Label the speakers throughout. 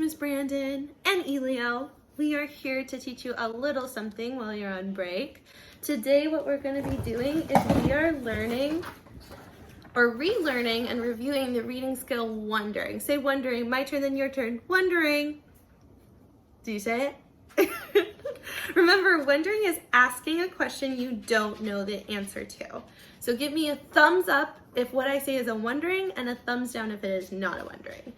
Speaker 1: Miss Brandon and Elio. We are here to teach you a little something while you're on break. Today what we're going to be doing is we are learning or relearning and reviewing the reading skill wondering. Say wondering. My turn, then your turn. Wondering. Do you say it? Remember, wondering is asking a question you don't know the answer to. So give me a thumbs up if what I say is a wondering and a thumbs down if it is not a wondering.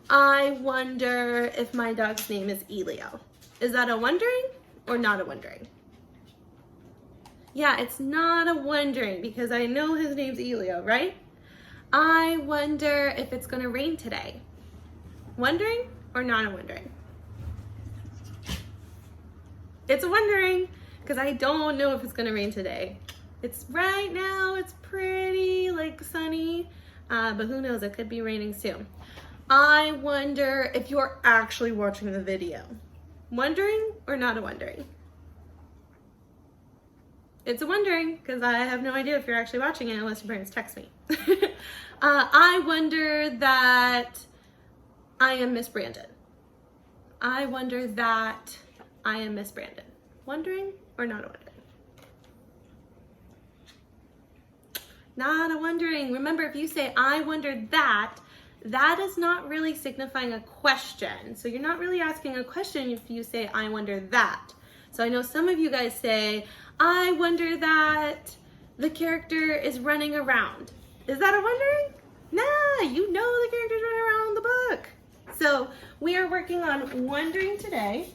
Speaker 1: I wonder if my dog's name is Elio. Is that a wondering or not a wondering? Yeah, it's not a wondering because I know his name's Elio, right? I wonder if it's gonna rain today. Wondering or not a wondering? It's a wondering because I don't know if it's gonna rain today. It's right now, it's pretty sunny, but who knows, it could be raining soon. I wonder if you're actually watching the video. Wondering or not a wondering? It's a wondering because I have no idea if you're actually watching it unless your parents text me. I wonder that I am Miss Brandon. I wonder that I am Miss Brandon. Wondering or not a wondering? Not a wondering. Remember, if you say, I wonder that, that is not really signifying a question. So you're not really asking a question if you say, I wonder that. So I know some of you guys say, I wonder that the character is running around. Is that a wondering? Nah, you know the character's running around the book. So we are working on wondering today.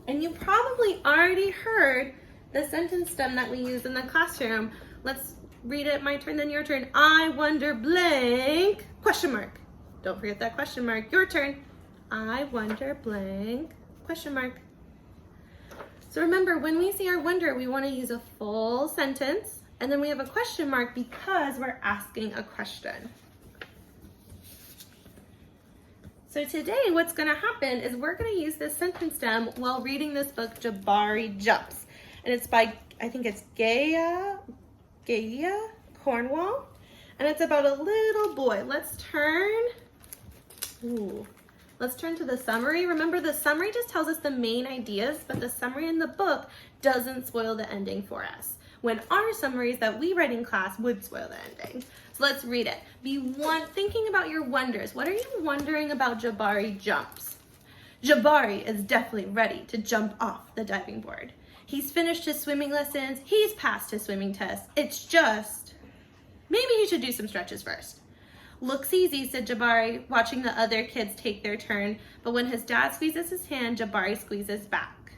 Speaker 1: And you probably already heard the sentence stem that we use in the classroom. Let's read it, my turn, then your turn. I wonder blank, question mark. Don't forget that question mark. Your turn. I wonder blank, question mark. So remember, when we say our wonder, we want to use a full sentence, and then we have a question mark because we're asking a question. So today what's going to happen is we're going to use this sentence stem while reading this book, Jabari Jumps. And it's by, I think it's Gaia Cornwall. And it's about a little boy. Let's turn to the summary. Remember, the summary just tells us the main ideas, but the summary in the book doesn't spoil the ending for us, when our summaries that we write in class would spoil the ending. So let's read it. Thinking about your wonders. What are you wondering about Jabari Jumps? Jabari is definitely ready to jump off the diving board. He's finished his swimming lessons. He's passed his swimming test. It's just, maybe he should do some stretches first. Looks easy, said Jabari, watching the other kids take their turn. But when his dad squeezes his hand, Jabari squeezes back.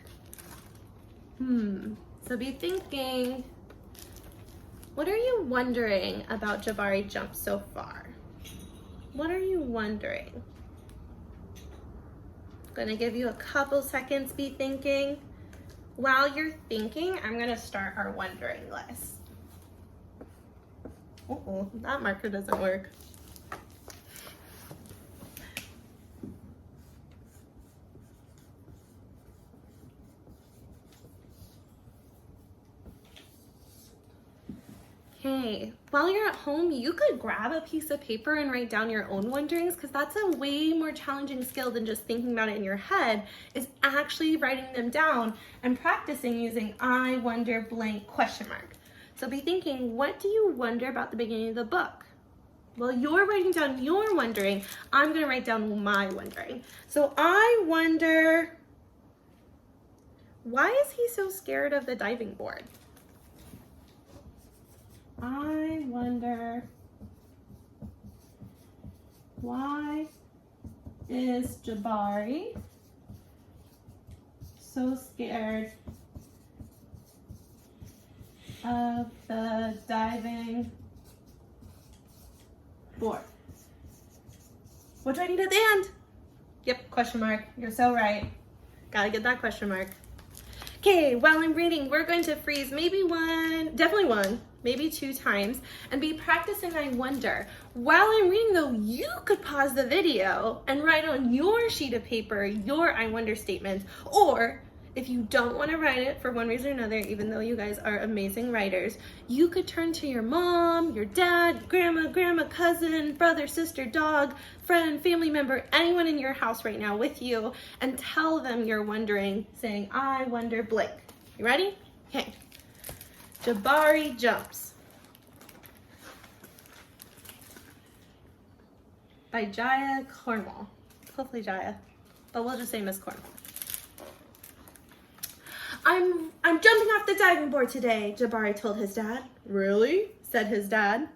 Speaker 1: So be thinking, what are you wondering about Jabari Jumps so far? What are you wondering? I'm gonna give you a couple seconds, be thinking. While you're thinking, I'm gonna start our wondering list. Uh-oh, that marker doesn't work. Okay, while you're at home, you could grab a piece of paper and write down your own wonderings, because that's a way more challenging skill than just thinking about it in your head, is actually writing them down and practicing using I wonder blank question mark. So be thinking, what do you wonder about the beginning of the book? While you're writing down your wondering, I'm gonna write down my wondering. So I wonder, why is he so scared of the diving board? I wonder, why is Jabari so scared of the diving board? What do I need at the end? Yep, question mark. You're so right. Gotta get that question mark. Okay, while I'm reading, we're going to freeze maybe maybe 2 times, and be practicing I wonder. While I'm reading though, you could pause the video and write on your sheet of paper your I wonder statements, or if you don't want to write it for one reason or another, even though you guys are amazing writers, you could turn to your mom, your dad, grandma, cousin, brother, sister, dog, friend, family member, anyone in your house right now with you, and tell them you're wondering, saying, I wonder blank. You ready? Okay. Jabari Jumps by Gaia Cornwall. Hopefully Gaia, but we'll just say Miss Cornwall. I'm jumping off the diving board today, Jabari told his dad. Really? Said his dad.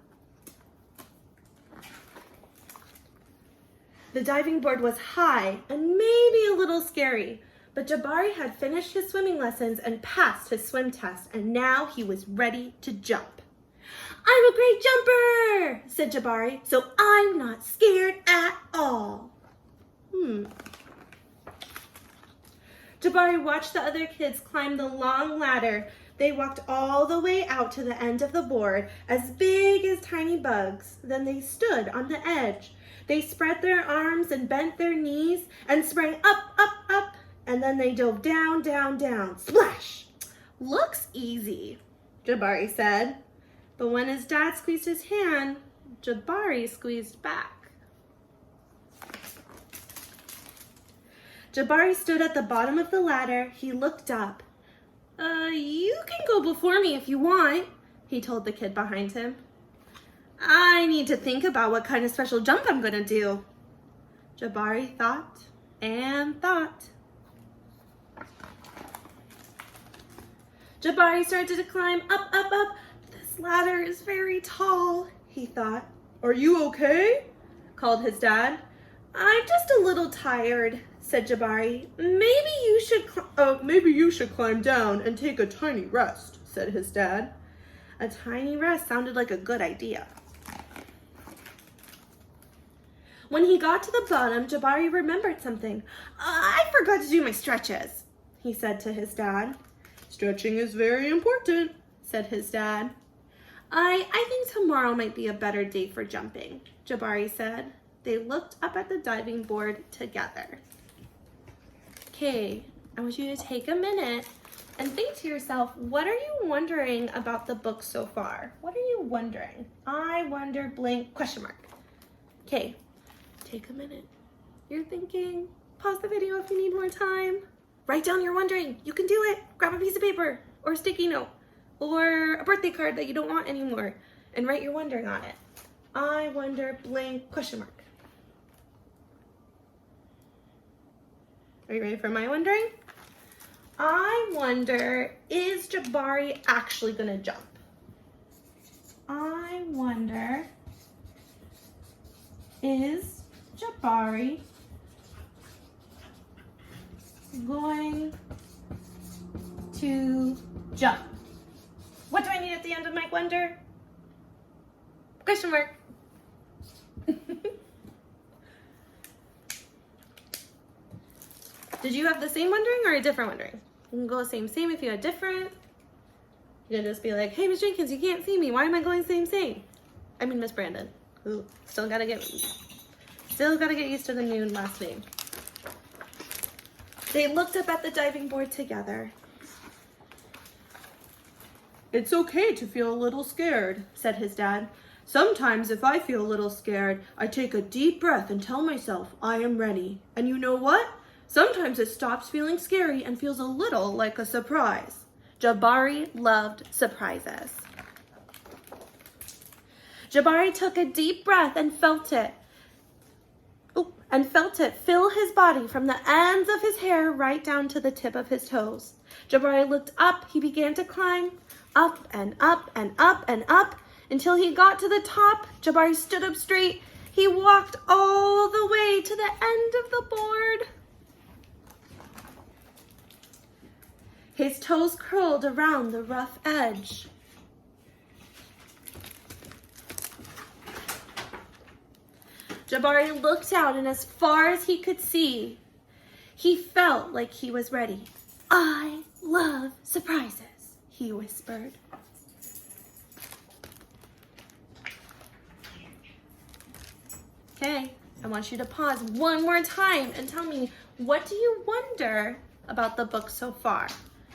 Speaker 1: The diving board was high and maybe a little scary, but Jabari had finished his swimming lessons and passed his swim test, and now he was ready to jump. I'm a great jumper, said Jabari, so I'm not scared at all. Jabari watched the other kids climb the long ladder. They walked all the way out to the end of the board, as big as tiny bugs. Then they stood on the edge. They spread their arms and bent their knees and sprang up, and then they dove down, splash. Looks easy, Jabari said. But when his dad squeezed his hand, Jabari squeezed back. Jabari stood at the bottom of the ladder. He looked up. You can go before me if you want, he told the kid behind him. I need to think about what kind of special jump I'm gonna do. Jabari thought and thought. Jabari started to climb up. This ladder is very tall, he thought. Are you okay? Called his dad. I'm just a little tired, said Jabari. Maybe you should climb down and take a tiny rest, said his dad. A tiny rest sounded like a good idea. When he got to the bottom, Jabari remembered something. I forgot to do my stretches, he said to his dad. Stretching is very important, said his dad. I think tomorrow might be a better day for jumping, Jabari said. They looked up at the diving board together. Okay, I want you to take a minute and think to yourself, what are you wondering about the book so far? What are you wondering? I wonder blank question mark. Okay, take a minute. You're thinking, pause the video if you need more time. Write down your wondering. You can do it. Grab a piece of paper or a sticky note or a birthday card that you don't want anymore and write your wondering on it. I wonder blank question mark. Are you ready for my wondering? I wonder, is Jabari actually gonna jump? I wonder, is Jabari going to jump? What do I need at the end of my wonder? Question mark. Did you have the same wondering or a different wondering? You can go same if you had different. You can just be like, hey, Miss Jenkins, you can't see me. Why am I going same? I mean, Miss Brandon. Ooh, still gotta get used to the new last name. They looked up at the diving board together. It's okay to feel a little scared, said his dad. Sometimes if I feel a little scared, I take a deep breath and tell myself I am ready. And you know what? Sometimes it stops feeling scary and feels a little like a surprise. Jabari loved surprises. Jabari took a deep breath and felt it fill his body from the ends of his hair right down to the tip of his toes. Jabari looked up. He began to climb up and up and up and up until he got to the top. Jabari stood up straight. He walked all the way to the end of the board. His toes curled around the rough edge. Jabari looked out, and as far as he could see, he felt like he was ready. I love surprises, he whispered. Okay, I want you to pause one more time and tell me, what do you wonder about the book so far?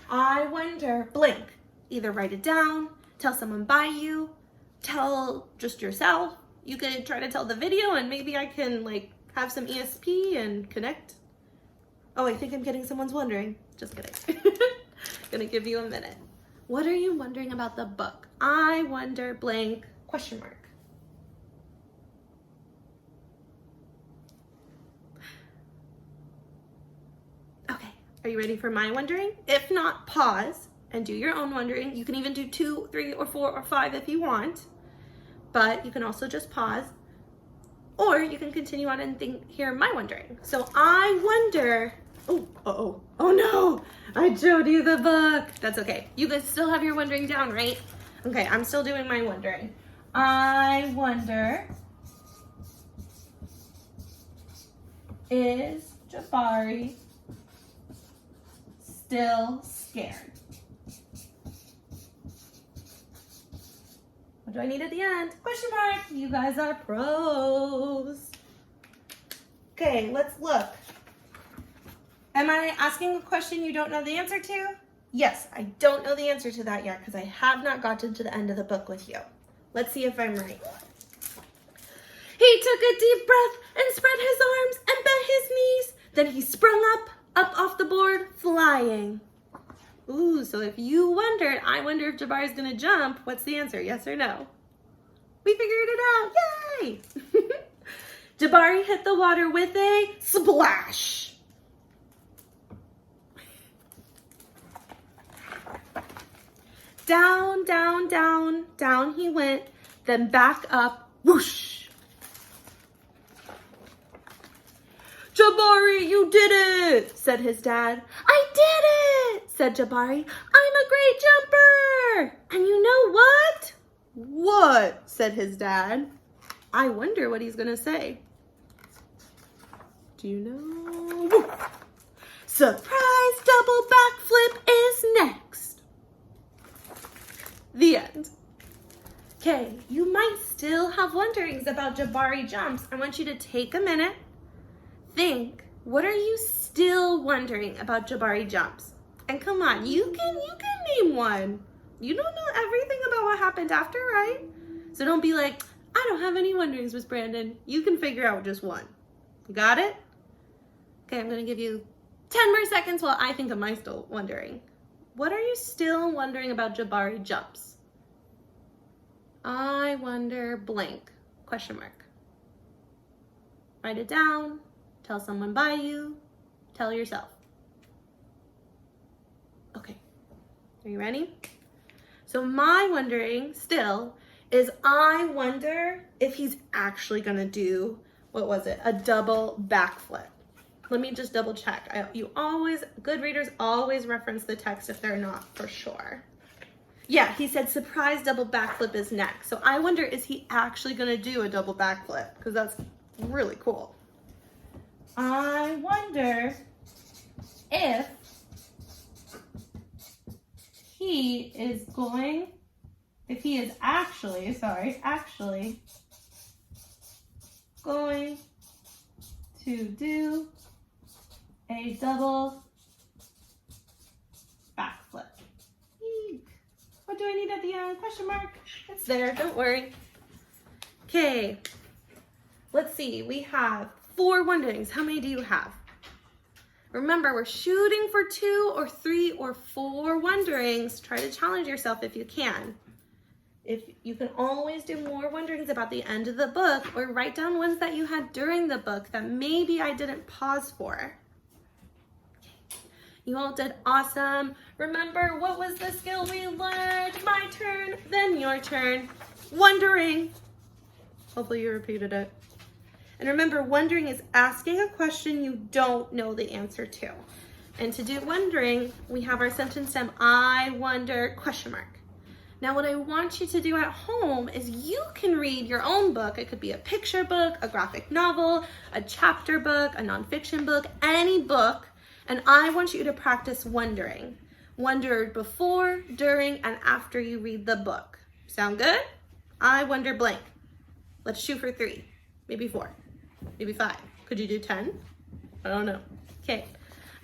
Speaker 1: I wonder, blank. Either write it down, tell someone by you, tell just yourself. You could try to tell the video and maybe I can like have some ESP and connect. Oh, I think I'm getting someone's wondering. Just kidding. Gonna give you a minute. What are you wondering about the book? I wonder, blank, question mark. Okay, are you ready for my wondering? If not, pause and do your own wondering. You can even do 2, 3, or 4, or 5 if you want, but you can also just pause, or you can continue on and hear my wondering. So I wonder, oh no, I showed you the book. That's okay. You guys still have your wondering down, right? Okay, I'm still doing my wondering. I wonder, is Jabari still scared? What do I need at the end? Question mark. You guys are pros. Okay, let's look. Am I asking a question you don't know the answer to? Yes, I don't know the answer to that yet because I have not gotten to the end of the book with you. Let's see if I'm right. He took a deep breath and spread his arms and bent his knees. Then he sprung up off the board, flying. Ooh, so if you wondered, I wonder if Jabari's gonna jump, what's the answer, yes or no? We figured it out, yay! Jabari hit the water with a splash. Down, down, down, down he went, then back up, whoosh. Jabari, you did it, said his dad. I did it, said Jabari. I'm a great jumper. And you know what? What, said his dad. I wonder what he's gonna say. Do you know? Surprise double backflip is next. The end. Okay, you might still have wonderings about Jabari Jumps. I want you to take a minute. Think, what are you still wondering about Jabari Jumps? And come on, you can name one. You don't know everything about what happened after, right? So don't be like, I don't have any wonderings, Miss Brandon. You can figure out just one. Got it? Okay, I'm gonna give you 10 more seconds while I think of my still wondering. What are you still wondering about Jabari Jumps? I wonder blank, question mark. Write it down. Tell someone by you, tell yourself. Okay, are you ready? So my wondering still is I wonder if he's actually gonna do, what was it? A double backflip. Let me just double check. Good readers always reference the text if they're not for sure. Yeah, he said surprise double backflip is next. So I wonder, is he actually gonna do a double backflip? Because that's really cool. I wonder if he is actually going to do a double backflip. Eek. What do I need at the end? Question mark. It's there, don't worry. Okay, let's see, we have 4 wonderings. How many do you have? Remember, we're shooting for 2 or 3 or 4 wonderings. Try to challenge yourself if you can. If you can always do more wonderings about the end of the book or write down ones that you had during the book that maybe I didn't pause for. You all did awesome. Remember, what was the skill we learned? My turn, then your turn. Wondering. Hopefully you repeated it. And remember, wondering is asking a question you don't know the answer to. And to do wondering, we have our sentence stem, I wonder, question mark. Now what I want you to do at home is you can read your own book. It could be a picture book, a graphic novel, a chapter book, a nonfiction book, any book. And I want you to practice wondering. Wonder before, during, and after you read the book. Sound good? I wonder blank. Let's shoot for 3, maybe 4. Maybe 5. Could you do 10? I don't know. Okay.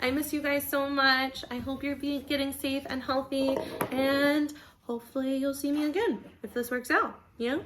Speaker 1: I miss you guys so much. I hope you're getting safe and healthy, and hopefully you'll see me again if this works out, you know?